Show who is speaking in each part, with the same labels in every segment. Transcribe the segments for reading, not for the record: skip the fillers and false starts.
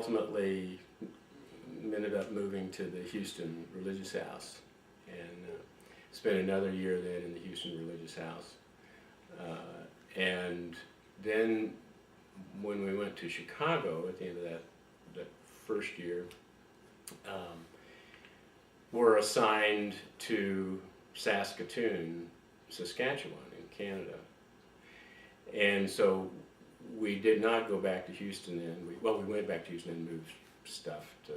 Speaker 1: ultimately ended up moving to the Houston Religious House, and spent another year then in the Houston Religious House. And then when we went to Chicago at the end of that first year, we're assigned to Saskatoon, Saskatchewan in Canada. And so we did not go back to Houston then. We went back to Houston and moved stuff to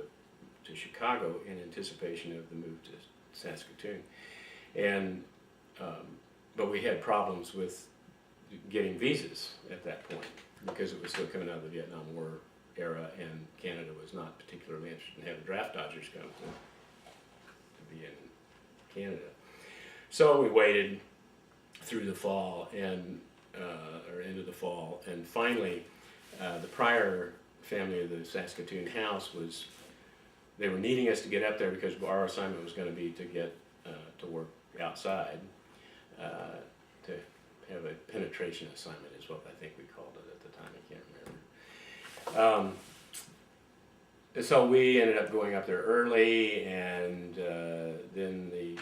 Speaker 1: Chicago in anticipation of the move to Saskatoon. And but we had problems with getting visas at that point because it was still coming out of the Vietnam War era, and Canada was not particularly interested in having draft dodgers come to be in Canada. So we waited through the fall and or into the fall, and finally the prior family of the Saskatoon house they were needing us to get up there because our assignment was going to be to get to work outside, to have a penetration assignment is what I think we called it at the time, I can't remember. So we ended up going up there early, and then the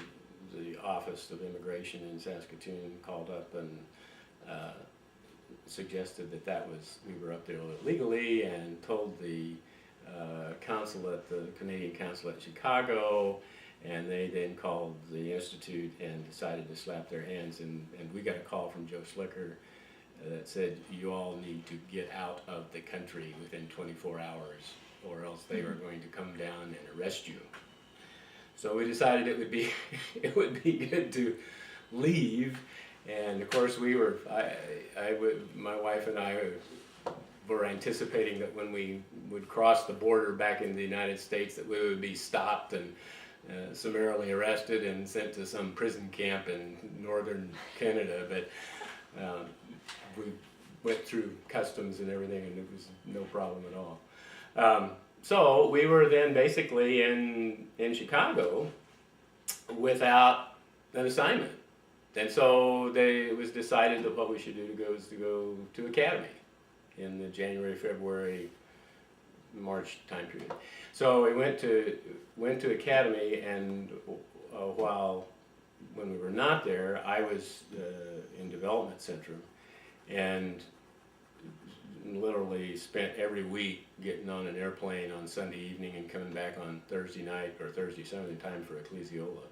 Speaker 1: Office of Immigration in Saskatoon called up and suggested that we were up there illegally, and told the consulate, the Canadian consulate in Chicago, and they then called the Institute and decided to slap their hands, and we got a call from Joe Slicker that said, you all need to get out of the country within 24 hours or else they are going to come down and arrest you. So we decided it would be good to leave, and of course my wife and I were anticipating that when we would cross the border back into the United States that we would be stopped and summarily arrested and sent to some prison camp in northern Canada, but we went through customs and everything, and it was no problem at all. So we were then basically in Chicago without an assignment, and so it was decided that what we should do was to go to Academy in the January, February, March time period. So we went to Academy, and when we were not there, I was in Development Center, and literally spent every week getting on an airplane on Sunday evening and coming back on Thursday night or Thursday Sunday time for ecclesiola.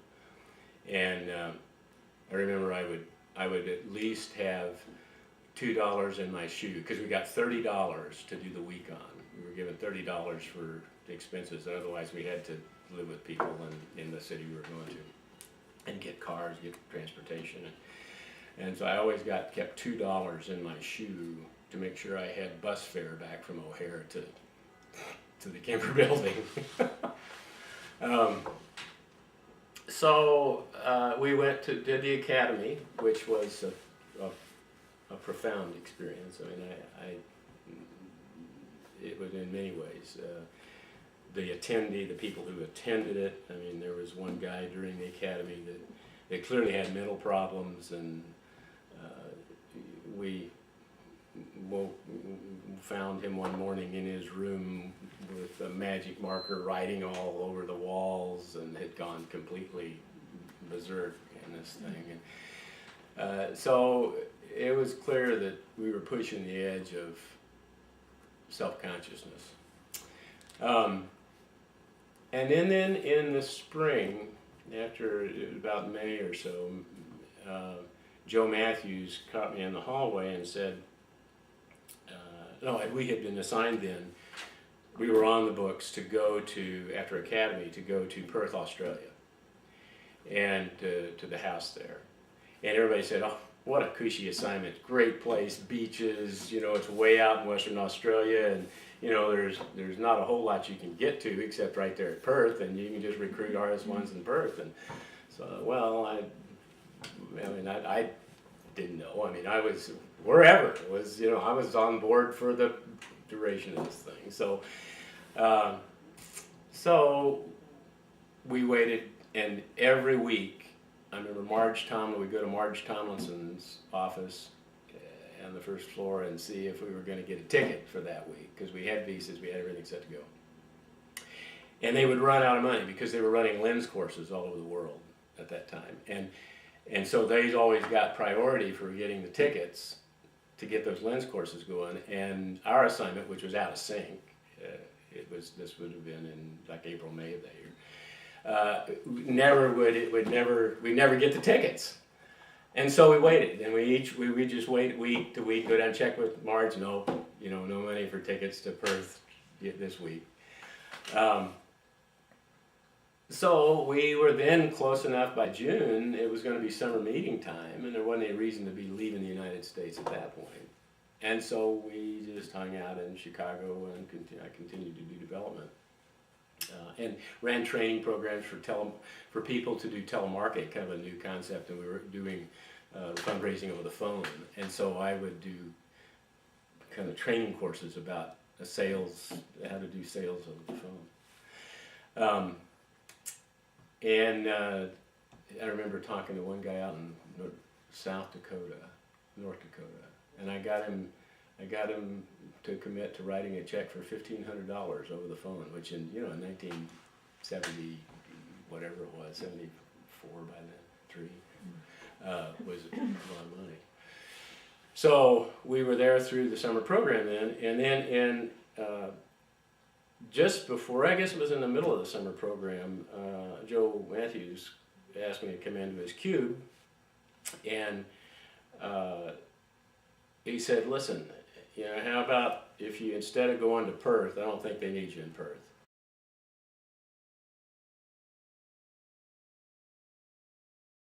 Speaker 1: And I remember I would at least have $2 in my shoe, because we got $30 to do the week on. We were given $30 for the expenses, and otherwise we had to live with people in the city we were going to, and get cars, get transportation. And so I always kept $2 in my shoe to make sure I had bus fare back from O'Hare to the Kemper building. So we did the Academy, which was a profound experience. I mean, it was in many ways. The people who attended it, I mean, there was one guy during the Academy that clearly had mental problems, and we found him one morning in his room with a magic marker writing all over the walls, and had gone completely berserk in this thing. And so it was clear that we were pushing the edge of self-consciousness. And then in the spring, after about May or so, Joe Matthews caught me in the hallway and said, we had been assigned then, we were on the books to go to, after Academy, to go to Perth, Australia, and to the house there. And everybody said, oh, what a cushy assignment, great place, beaches, it's way out in Western Australia, and there's not a whole lot you can get to except right there at Perth, and you can just recruit RS1s in Perth. And so, well, I didn't know. I mean, I was wherever it was, I was on board for the duration of this thing. So we waited, and every week, I remember we'd go to Marge Tomlinson's office on the first floor and see if we were going to get a ticket for that week, because we had visas, we had everything set to go. And they would run out of money because they were running lens courses all over the world at that time. And so they always got priority for getting the tickets to get those lens courses going. And our assignment, which was out of sync, this would have been in like April, May of that year. We'd never get the tickets. And so we waited, and we just wait week to week, go down and check with Marge, no money for tickets to Perth this week. So we were then close enough by June, it was going to be summer meeting time, and there wasn't any reason to be leaving the United States at that point. And so we just hung out in Chicago, and I continued to do development. And ran training programs for people to do telemarketing, kind of a new concept, and we were doing fundraising over the phone. And so I would do kind of training courses about how to do sales over the phone. And I remember talking to one guy out in North Dakota, and I got him to commit to writing a check for $1,500 over the phone, which in 1970, whatever it was, 74 by then, was a lot of money. So we were there through the summer program then, and then just before, I guess it was in the middle of the summer program, Joe Matthews asked me to come into his cube, and he said, listen, how about if you, instead of going to Perth, I don't think they need you in Perth.